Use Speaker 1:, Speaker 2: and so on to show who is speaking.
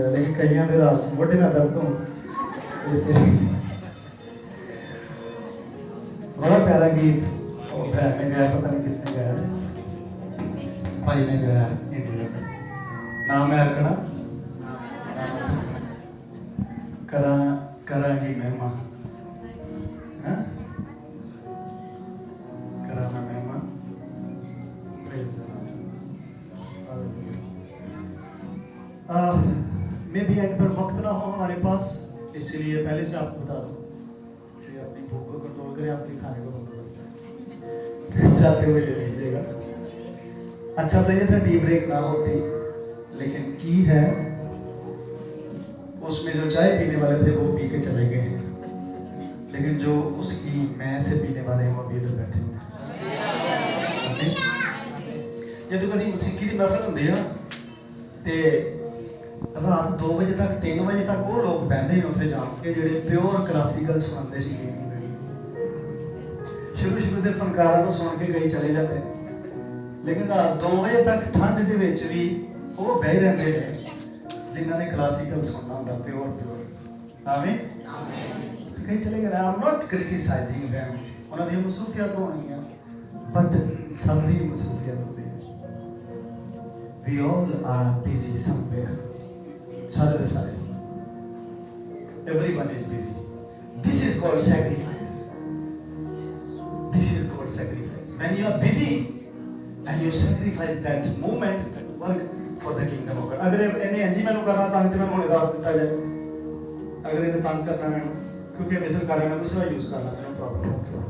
Speaker 1: लेकिन कईयां दे रास मोटे ना दर्द हो ऐसे बड़ा प्यारा गीत और भैन ने गाया, पता नहीं किसने गाया, भाई ने गाया इंडिया में। नाम है अर्कना करा करांगी महिमा, कराना महिमा। मे भी एंड पर वक्त ना हो हमारे पास, इसलिए पहले से आपको बता दूं कि अपनी भूख को कंट्रोल करें, आपके खाने को बंदोबस्त है, जाते हुए ले लीजिएगा। अच्छा तो ये था टी ब्रेक ना होती, लेकिन की है उसमें जो चाय पीने वाले थे वो पी के चले गए, लेकिन जो उसकी मैं से पीने वाले हैं वो अभी इधर बैठे हैं। ये तो कभी मुसीकी की महफिल होती है ते रात 2 बजे तक 3 बजे तक वो लोग बहते हैं उत्थे जाके जेडे प्योर क्लासिकल सुनते थे। शुरू से फनकारा को सुन के कई चले जाते हैं, लेकिन रात 2 बजे तक ठंड के विच भी वो बह रहे हैं जिन्होंने क्लासिकल सुनना होता प्योर। आमीन। कई चले गए। I am not criticising them, उन्होंने मसरूफियत होनी, बट सबकी मसरूफियत होती है। We all are busy somewhere. सारे सारे everyone is busy. This is called sacrifice. This is called sacrifice. When you are busy and you sacrifice that moment, that work for the kingdom of God. अगर इन्हें अंजी मैंने करना तंग तो मैं मुझे दास देता जाए, अगर इन्हें तंग करना मैंने क्योंकि विज़न कर रहा मैं दूसरा यूज़ करना, no problem.